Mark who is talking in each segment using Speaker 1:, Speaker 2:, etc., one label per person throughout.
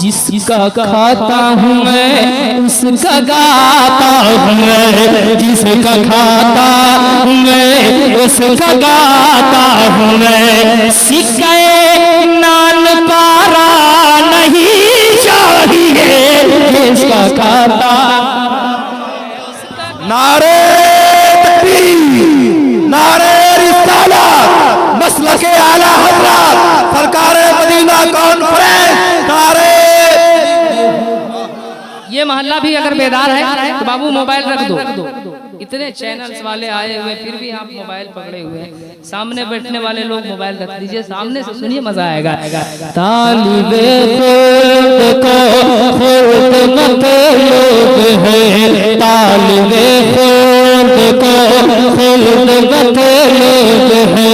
Speaker 1: जिसका खाता हूँ मैं उसका गाता हूँ मैं, जिसका खाता हूँ मैं उसका गाता हूँ मैं। सिक्के नान पारा नहीं चाहिए, जिसका खाता।
Speaker 2: नारे तकबीर, नारे रिसालत, मसलके आला हज़रत सरकार मदीना कॉन्फ्रेंस। नारे
Speaker 1: ये मोहल्ला भी अगर बेदार है तो बाबू मोबाइल रख दो। इतने चैनल्स वाले आए हुए फिर भी आप मोबाइल पकड़े हुए हैं। सामने बैठने वाले लोग मोबाइल रख दीजिए, सामने से सुनिए, मजा आएगा। तालिबे खुद को खुद मतलूब है, तालिबे खुद को खुद मतलूब है,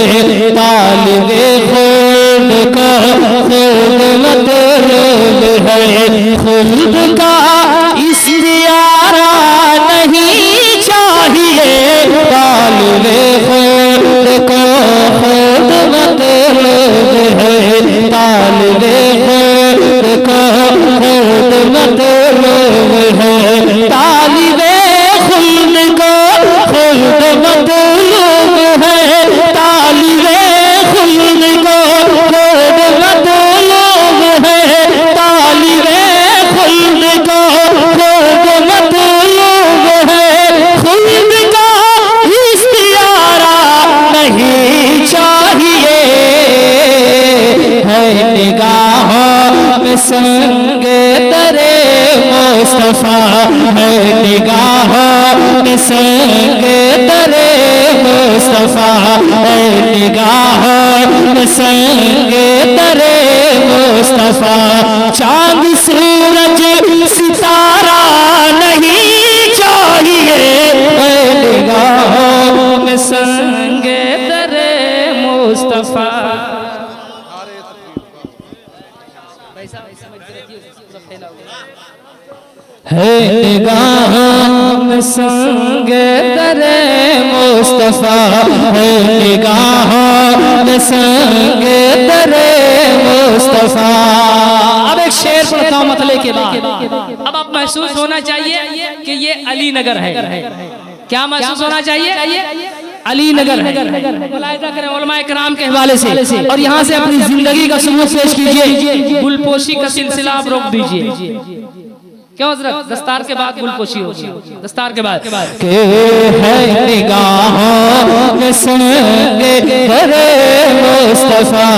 Speaker 1: तालिबे खुद को खुद मतलूब है। खुद का इस्तियारा नहीं चाहिए, तालिबे खुद को खुद मतलूब है, तालिबे खुद को खुद मतलूब है, तालिबे खुद को खुद मतलूब है, तालिबे खुद को खुद मतलूब है, तालिबे खुद को खुद मतलूब है। खुद का इस्तियारा नहीं चाहिए, है निगाहों में संगे दरे मुस्तफा, है निगाहों में संगे दरे मुस्तफा, है निगाहों में संगे दरे मुस्तफा। चांद सूरज सितारा नहीं चाहिए, है निगाहों में संगे दरे मुस्तफा। है निगाहों में संगे दरे मुस्तफा, है निगाहों में संगे दरे मुस्तफा। अब एक शेर पढ़ता हूं मतले के बाद। अब आप महसूस होना चाहिए कि ये अली नगर है। क्या महसूस होना चाहिए? अली नगर है। मुलाहिजा करें उलमाए किराम के हवाले से, और यहाँ से अपनी जिंदगी का सबूत पेश कीजिए। गुलपोशी का सिलसिला आप रोक दीजिए। क्यों हज़रत? दस्तार के बाद गुलपोशी होगी, दस्तार के बाद। के है निगाहों में संगे दरे मुस्तफा,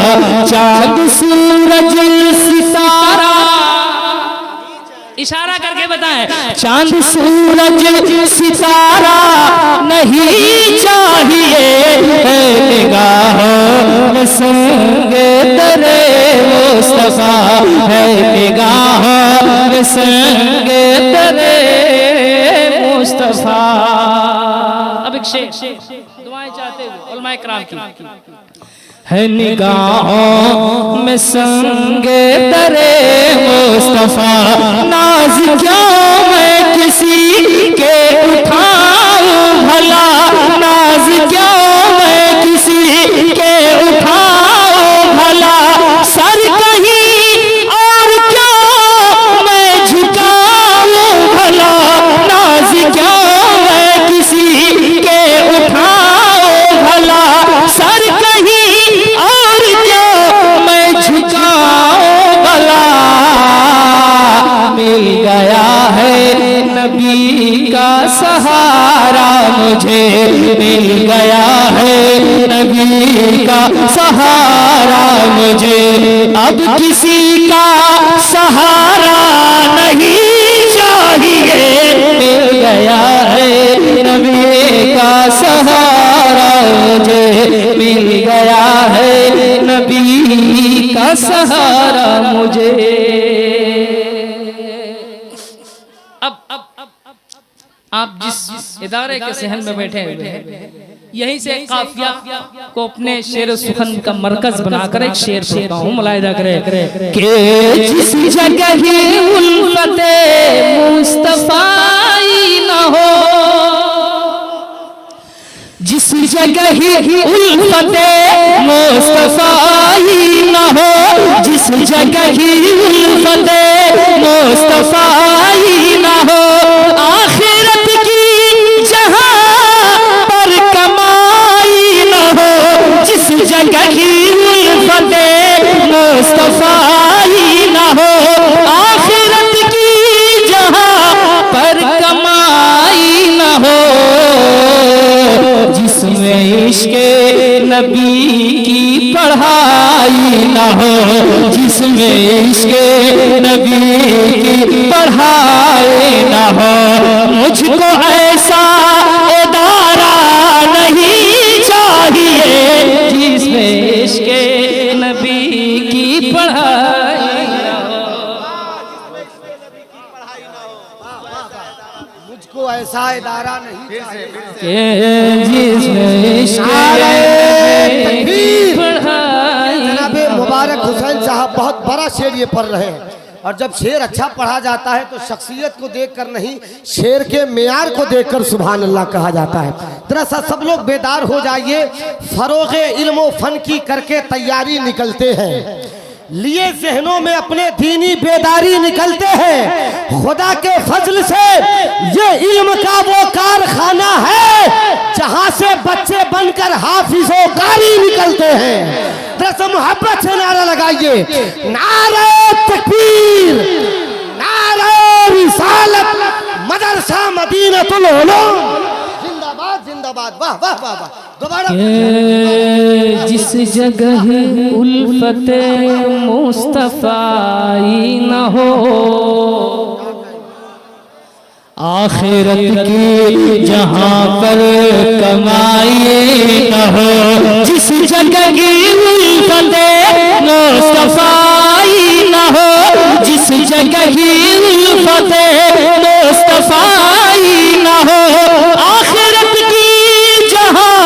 Speaker 1: चाँद सूरज सितारा। इशारा करके बताएं, चांद सूरज सितारा नहीं चाहिए, है निगाहों में संगे दरे मुस्तफा, है निगाहों में संगे दरे मुस्तफा। अब एक शेर, दुआएं चाहते हुए उलमाए किराम की। है निगाहों में संगे दरे मुस्तफा, नाज क्यों मैं किसी के उठाऊं भला, नाज क्यों मैं किसी के उठाऊं भला, सर कहीं और क्यों मैं झुकाऊं भला, नाज क्यों मैं किसी के उठाऊं भला, सर कहीं और क्यों मैं झुकाऊं भला। मिल गया है नबी का सहारा मुझे, मिल गया है नबी का सहारा मुझे, अब किसी का सहारा नहीं चाहिए, मिल गया है नबी का सहारा मुझे, मिल गया है नबी का सहारा मुझे। अब आप जिस इदारे के सहन में बैठे हुए हैं, यहीं से काफिया को अपने शेर सुखन का मरकज बनाकर एक शेर पढ़ता हूँ, मुलाहिजा करें कि जिस जगह ही उल्फते मुस्तफाई न हो, जिस जगह ही उल्फते मुस्तफाई न हो, जिस जगह ही उल्फते मुस्तफा ही न हो, आखिरत की जहां पर कमाई न हो, जिस जगह की उल्फते मुस्तफा ही न हो, आखिरत की जहां पर कमाई न हो, जिसमें इश्क़ नबी की पढ़ाई न हो, जिसमें इश्क़ नबी की पढ़ाई न हो, मुझको ऐसा इदारा नहीं चाहिए जिसमें इश्क़ नबी की पढ़ाई न हो,
Speaker 3: मुझको ऐसा इदारा नहीं
Speaker 1: जिसमें इश्क़
Speaker 3: जनाबे मुबारक हुसैन साहब बहुत बड़ा शेर ये पढ़ रहे हैं, और जब शेर अच्छा पढ़ा जाता है तो शख्सियत को देखकर नहीं, शेर के मेयार को देखकर सुभान अल्लाह कहा जाता है। दरअसल सब लोग बेदार हो जाइए, फरोग़े इल्म व फन की करके तैयारी निकलते हैं, लिए जहनों में अपने दीनी बेदारी निकलते हैं। खुदा के फजल से ये इल्म का वो कारखाना है जहां से बच्चे बनकर हाफिज़ो कारी निकलते हैं। दरअसल मोहब्बत से नारा लगाइए, नारे तकबीर, नारे रिसालत, मदरसा मदीनतुल उलूम जिंदाबाद जिंदाबाद, वाह वाह वाह वाह। दोबारा
Speaker 1: जिस जगह उल्फते मुस्तफाई न हो, आखिरत की जहां पर कमाई न हो, जिस जगह की उल्फते मुस्तफाई न हो, जिस जगह की उल्फते मुस्तफाई न हो, आखिरत की जहां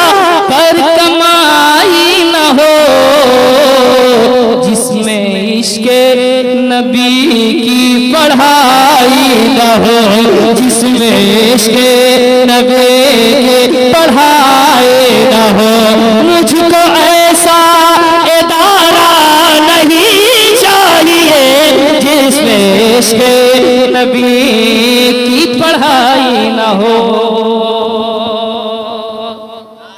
Speaker 1: पर कमाई न हो, जिसमें इश्क़ नबी की पढ़ाई न हो, जिसमें इश्क़ नबी की पढ़ाई न हो, मुझको ऐसा इदारा नहीं चाहिए जिसमें इश्क़ नबी की पढ़ाई न हो।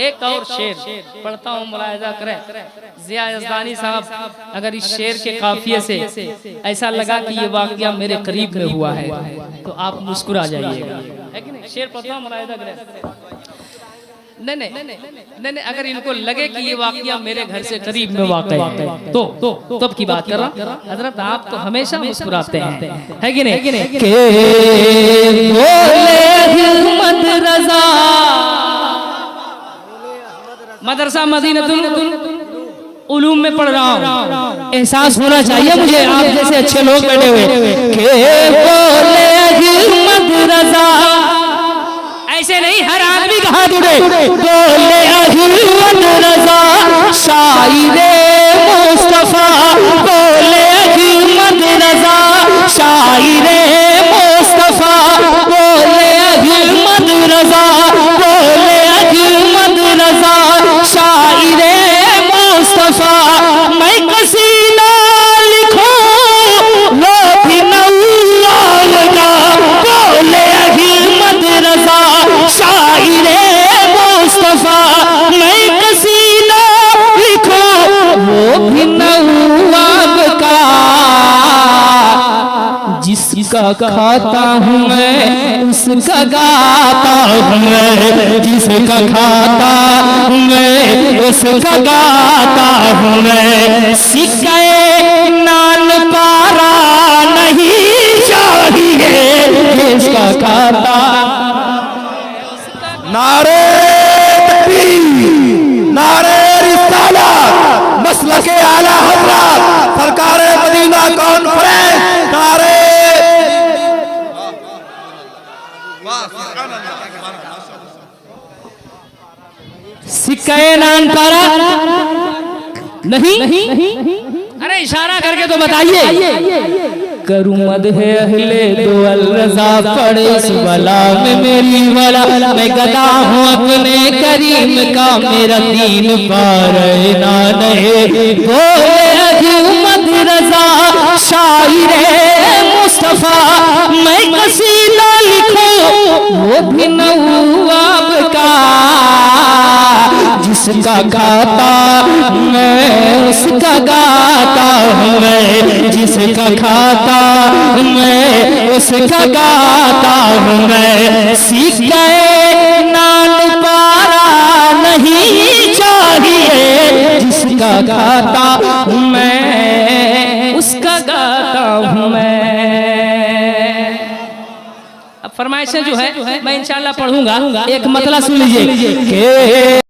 Speaker 1: एक और शेर पढ़ता हूँ, मुलाहिजा करें। ज़िया यज़दानी साहब अगर इस शेर के काफिये से ऐसा लगा कि ये वाक़या मेरे करीब में हुआ है तो आप मुस्कुरा जाइएगा, है कि नहीं? शेर पढ़ता हूँ, मुलाहिजा करें। नहीं, अगर इनको लगे कि ये वाक़या मेरे घर से करीब में वाक़या है तो तब की बात कर रहा हजरत, आप तो हमेशा मुस्कुराते हैं, है कि नहीं? के बोले मदरसा मदरसा मदीनतुल उलूम में पढ़ रहा हूँ, एहसास होना चाहिए मुझे आप जैसे अच्छे लोग बैठे हुए के बोले मदरसा, ऐसे नहीं हर आदमी का हाथ उठे, बोले मदरसा शायरे मुस्तफा, बोले मदरसा शायरे मुस्तफा, बोले मदरसा, बोले मदरसा शायरे मुस्तफा, मैं कसीदा लिखूं लो भी नौलाद का, बोले मदरसा शायरे मुस्तफा, मैं कसीदा लिखूं वो भी नौलाद का, जिसका खाता हूँ मैं उसका गाता हूँ मैं, जिसका खाता हूँ मैं उसका गाता हूँ मैं, सिक्के नान पारा नहीं चाहिए जिसका खाता।
Speaker 2: नारे तकबीर, नारे रिसालत, मसलके आला हज़रत सरकार मदीना कॉन्फ्रेंस, नारे
Speaker 1: सिक्के नान पारा नहीं, अरे इशारा करके तो बताइए। करूँ मद है अहले दो अल रजा पड़े इस बला में मेरी वाला, मैं गदा हूँ अपने करीम का, मेरा दीन पार ना नहीं, बोले मद रजा शायरे मुस्तफा मैं कसीदा लिखूं वो भी नवाब का, जिसका गाता मैं उसका गाता हूँ मैं, जिसका खाता मैं उसका गाता हूँ मैं। सीख गए नाल पारा नहीं चाहिए, जिसका गाता मैं उसका गाता हूँ मैं। अब फरमाइशें जो है मैं इंशाल्लाह पढ़ूंगा, एक मतला सुन लीजिए।